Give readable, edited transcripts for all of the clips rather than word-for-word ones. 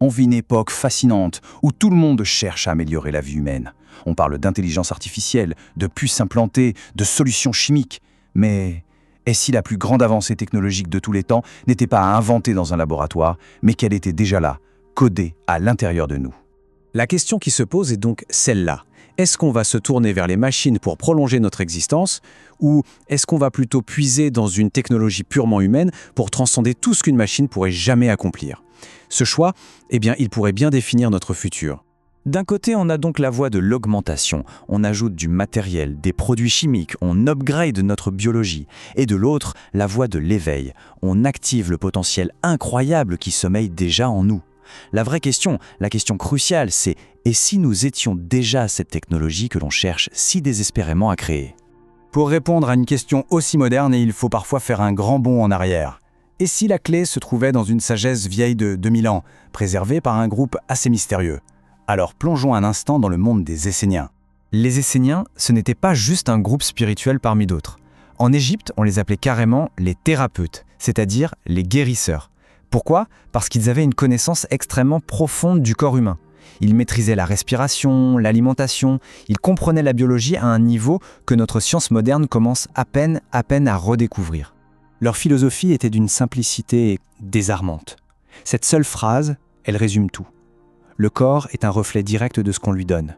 On vit une époque fascinante où tout le monde cherche à améliorer la vie humaine. On parle d'intelligence artificielle, de puces implantées, de solutions chimiques. Mais et si la plus grande avancée technologique de tous les temps n'était pas à inventer dans un laboratoire, mais qu'elle était déjà là, codée à l'intérieur de nous? La question qui se pose est donc celle-là. Est-ce qu'on va se tourner vers les machines pour prolonger notre existence ou est-ce qu'on va plutôt puiser dans une technologie purement humaine pour transcender tout ce qu'une machine pourrait jamais accomplir? Ce choix, il pourrait bien définir notre futur. D'un côté, on a donc la voie de l'augmentation. On ajoute du matériel, des produits chimiques, on upgrade notre biologie. Et de l'autre, la voie de l'éveil. On active le potentiel incroyable qui sommeille déjà en nous. La vraie question, la question cruciale, c'est « et si nous étions déjà cette technologie que l'on cherche si désespérément à créer ?» Pour répondre à une question aussi moderne, il faut parfois faire un grand bond en arrière. Et si la clé se trouvait dans une sagesse vieille de 2000 ans, préservée par un groupe assez mystérieux? Alors plongeons un instant dans le monde des Esséniens. Les Esséniens, ce n'était pas juste un groupe spirituel parmi d'autres. En Égypte, on les appelait carrément les thérapeutes, c'est-à-dire les guérisseurs. Pourquoi? Parce qu'ils avaient une connaissance extrêmement profonde du corps humain. Ils maîtrisaient la respiration, l'alimentation, ils comprenaient la biologie à un niveau que notre science moderne commence à peine à redécouvrir. Leur philosophie était d'une simplicité désarmante. Cette seule phrase, elle résume tout. Le corps est un reflet direct de ce qu'on lui donne.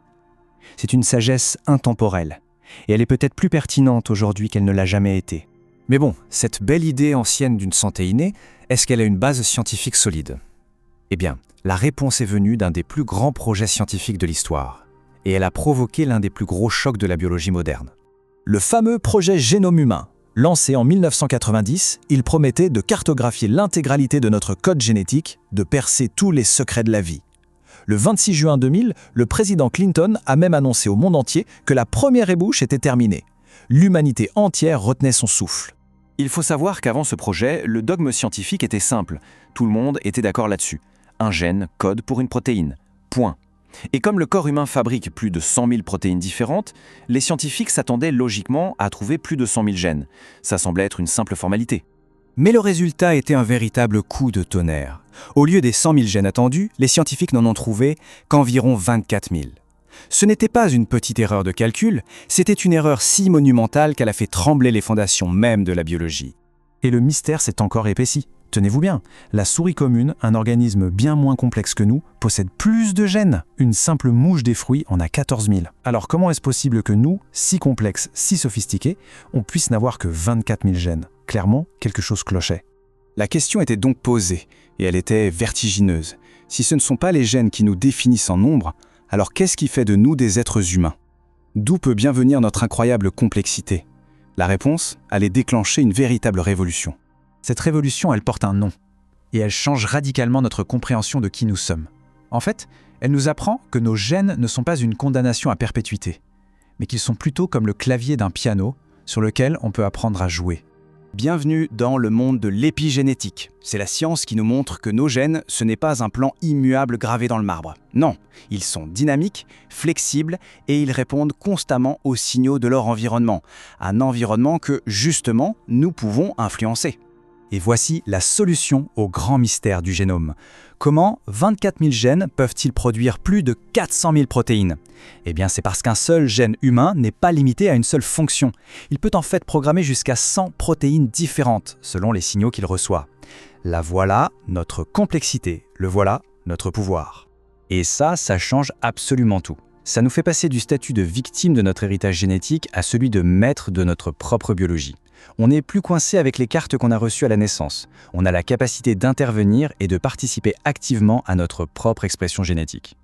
C'est une sagesse intemporelle, et elle est peut-être plus pertinente aujourd'hui qu'elle ne l'a jamais été. Mais bon, cette belle idée ancienne d'une santé innée, est-ce qu'elle a une base scientifique solide? Eh bien, la réponse est venue d'un des plus grands projets scientifiques de l'histoire, et elle a provoqué l'un des plus gros chocs de la biologie moderne. Le fameux projet Génome humain. Lancé en 1990, il promettait de cartographier l'intégralité de notre code génétique, de percer tous les secrets de la vie. Le 26 juin 2000, le président Clinton a même annoncé au monde entier que la première ébauche était terminée. L'humanité entière retenait son souffle. Il faut savoir qu'avant ce projet, le dogme scientifique était simple. Tout le monde était d'accord là-dessus. Un gène code pour une protéine. Point. Et comme le corps humain fabrique plus de 100 000 protéines différentes, les scientifiques s'attendaient logiquement à trouver plus de 100 000 gènes. Ça semblait être une simple formalité. Mais le résultat était un véritable coup de tonnerre. Au lieu des 100 000 gènes attendus, les scientifiques n'en ont trouvé qu'environ 24 000. Ce n'était pas une petite erreur de calcul, c'était une erreur si monumentale qu'elle a fait trembler les fondations même de la biologie. Et le mystère s'est encore épaissi. Tenez-vous bien, la souris commune, un organisme bien moins complexe que nous, possède plus de gènes. Une simple mouche des fruits en a 14 000. Alors comment est-ce possible que nous, si complexes, si sophistiqués, on puisse n'avoir que 24 000 gènes? Clairement, quelque chose clochait. La question était donc posée, et elle était vertigineuse. Si ce ne sont pas les gènes qui nous définissent en nombre, alors qu'est-ce qui fait de nous des êtres humains? D'où peut bien venir notre incroyable complexité? La réponse allait déclencher une véritable révolution. Cette révolution, elle porte un nom, et elle change radicalement notre compréhension de qui nous sommes. En fait, elle nous apprend que nos gènes ne sont pas une condamnation à perpétuité, mais qu'ils sont plutôt comme le clavier d'un piano sur lequel on peut apprendre à jouer. Bienvenue dans le monde de l'épigénétique. C'est la science qui nous montre que nos gènes, ce n'est pas un plan immuable gravé dans le marbre. Non, ils sont dynamiques, flexibles et ils répondent constamment aux signaux de leur environnement. Un environnement que, justement, nous pouvons influencer. Et voici la solution au grand mystère du génome. Comment 24 000 gènes peuvent-ils produire plus de 400 000 protéines? Eh bien, c'est parce qu'un seul gène humain n'est pas limité à une seule fonction. Il peut en fait programmer jusqu'à 100 protéines différentes, selon les signaux qu'il reçoit. La voilà notre complexité, le voilà notre pouvoir. Et ça change absolument tout. Ça nous fait passer du statut de victime de notre héritage génétique à celui de maître de notre propre biologie. On n'est plus coincé avec les cartes qu'on a reçues à la naissance. On a la capacité d'intervenir et de participer activement à notre propre expression génétique.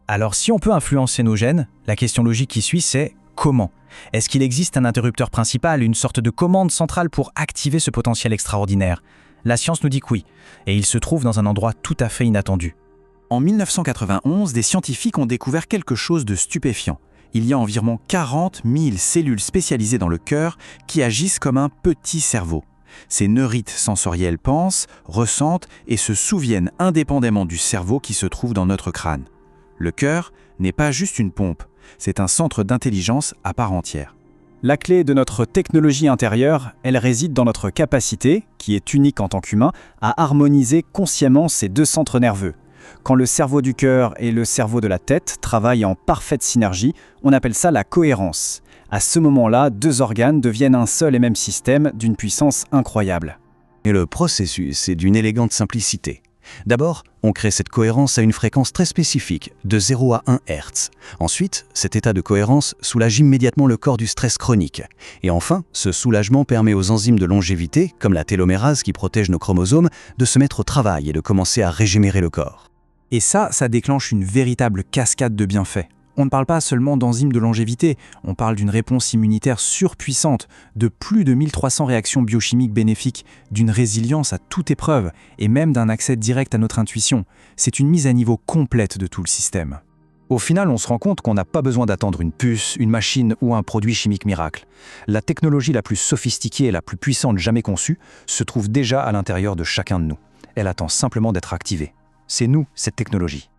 Alors si on peut influencer nos gènes, la question logique qui suit c'est comment? Est-ce qu'il existe un interrupteur principal, une sorte de commande centrale pour activer ce potentiel extraordinaire? La science nous dit que oui, et il se trouve dans un endroit tout à fait inattendu. En 1991, des scientifiques ont découvert quelque chose de stupéfiant. Il y a environ 40 000 cellules spécialisées dans le cœur qui agissent comme un petit cerveau. Ces neurites sensorielles pensent, ressentent et se souviennent indépendamment du cerveau qui se trouve dans notre crâne. Le cœur n'est pas juste une pompe, c'est un centre d'intelligence à part entière. La clé de notre technologie intérieure, elle réside dans notre capacité, qui est unique en tant qu'humain, à harmoniser consciemment ces deux centres nerveux. Quand le cerveau du cœur et le cerveau de la tête travaillent en parfaite synergie, on appelle ça la cohérence. À ce moment-là, deux organes deviennent un seul et même système d'une puissance incroyable. Et le processus est d'une élégante simplicité. D'abord, on crée cette cohérence à une fréquence très spécifique, de 0 à 1 Hz. Ensuite, cet état de cohérence soulage immédiatement le corps du stress chronique. Et enfin, ce soulagement permet aux enzymes de longévité, comme la télomérase qui protège nos chromosomes, de se mettre au travail et de commencer à régénérer le corps. Et ça déclenche une véritable cascade de bienfaits. On ne parle pas seulement d'enzymes de longévité, on parle d'une réponse immunitaire surpuissante, de plus de 1300 réactions biochimiques bénéfiques, d'une résilience à toute épreuve, et même d'un accès direct à notre intuition. C'est une mise à niveau complète de tout le système. Au final, on se rend compte qu'on n'a pas besoin d'attendre une puce, une machine ou un produit chimique miracle. La technologie la plus sophistiquée et la plus puissante jamais conçue se trouve déjà à l'intérieur de chacun de nous. Elle attend simplement d'être activée. C'est nous, cette technologie.